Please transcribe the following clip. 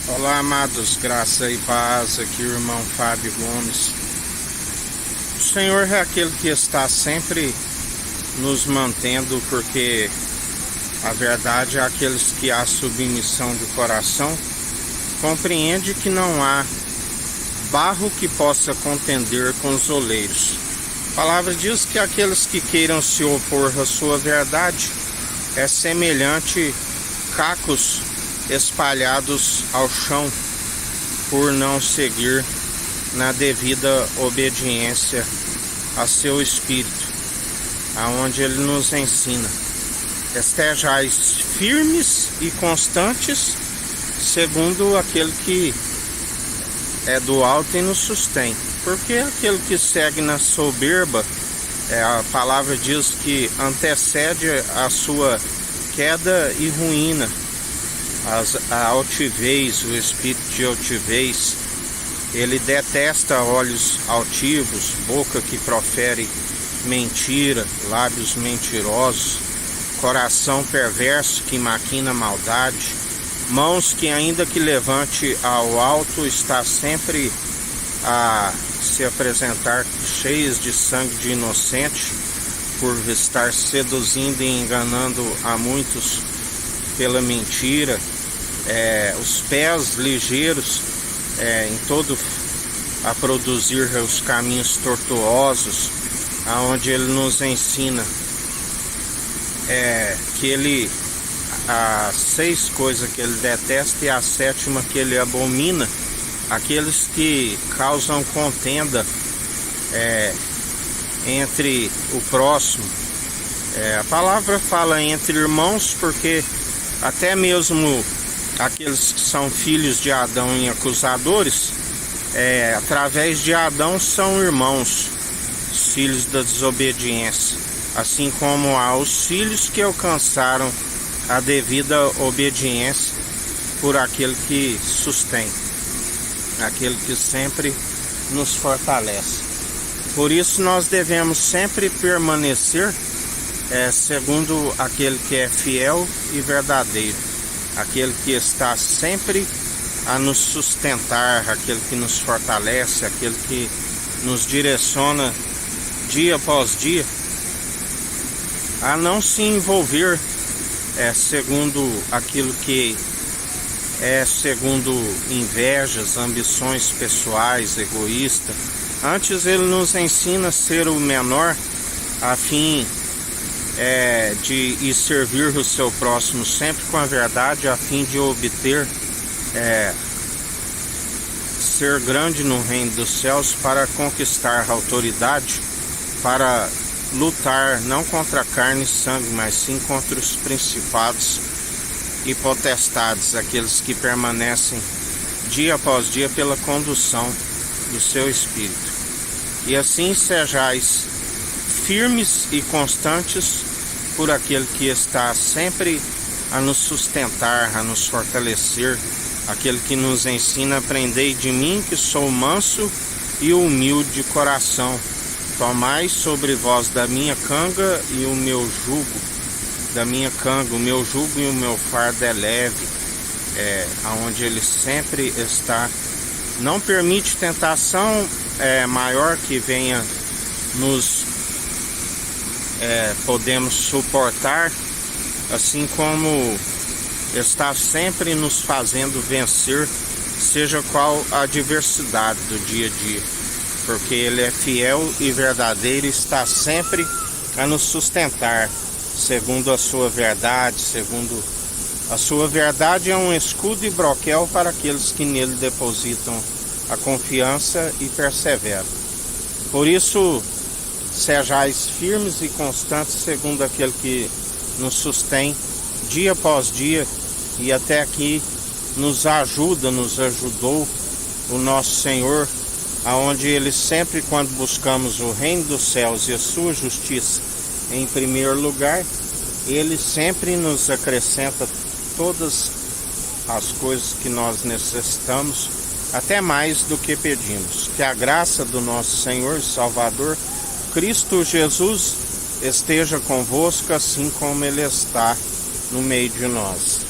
Olá, amados, graça e paz, aqui o irmão Fábio Gomes. O Senhor é aquele que está sempre nos mantendo, porque a verdade é aqueles que há submissão do coração, compreende que não há barro que possa contender com os oleiros. A palavra diz que aqueles que queiram se opor à sua verdade é semelhante cacos espalhados ao chão por não seguir na devida obediência a seu Espírito, aonde ele nos ensina: estejais firmes e constantes, segundo aquele que é do alto e nos sustém. Porque aquele que segue na soberba, a palavra diz que antecede a sua queda e ruína. A altivez, o espírito de altivez, ele detesta olhos altivos, boca que profere mentira, lábios mentirosos, coração perverso que maquina maldade, mãos que ainda que levante ao alto está sempre a se apresentar cheias de sangue de inocente, por estar seduzindo e enganando a muitos pela mentira. Os pés ligeiros em todo a produzir os caminhos tortuosos, aonde ele nos ensina que ele, as 6 coisas que ele detesta e a 7ª que ele abomina, aqueles que causam contenda entre o próximo. A palavra fala entre irmãos, porque até mesmo aqueles que são filhos de Adão e acusadores, através de Adão são irmãos, os filhos da desobediência, assim como há os filhos que alcançaram a devida obediência por aquele que sustém, aquele que sempre nos fortalece. Por isso nós devemos sempre permanecer segundo aquele que é fiel e verdadeiro, aquele que está sempre a nos sustentar, aquele que nos fortalece, aquele que nos direciona dia após dia a não se envolver segundo aquilo que segundo invejas, ambições pessoais, egoístas. Antes ele nos ensina a ser o menor, a fim de servir o seu próximo sempre com a verdade, a fim de obter ser grande no reino dos céus, para conquistar a autoridade, para lutar não contra carne e sangue, mas sim contra os principados e potestades, aqueles que permanecem dia após dia pela condução do seu Espírito. E assim sejais firmes e constantes por aquele que está sempre a nos sustentar, a nos fortalecer, aquele que nos ensina: aprendei de mim que sou manso e humilde de coração, tomai sobre vós da minha canga e o meu jugo, da minha canga, o meu jugo e o meu fardo é leve, aonde ele sempre está, não permite tentação maior que venha podemos suportar, assim como está sempre nos fazendo vencer, seja qual a adversidade do dia a dia, porque ele é fiel e verdadeiro e está sempre a nos sustentar, segundo a sua verdade. Segundo a sua verdade é um escudo e broquel para aqueles que nele depositam a confiança e perseveram. Por isso, sejais firmes e constantes, segundo aquele que nos sustém dia após dia, e até aqui nos ajudou o nosso Senhor, aonde ele sempre, quando buscamos o reino dos céus e a sua justiça em primeiro lugar, ele sempre nos acrescenta todas as coisas que nós necessitamos, até mais do que pedimos. Que a graça do nosso Senhor e Salvador Cristo Jesus esteja convosco, assim como ele está no meio de nós.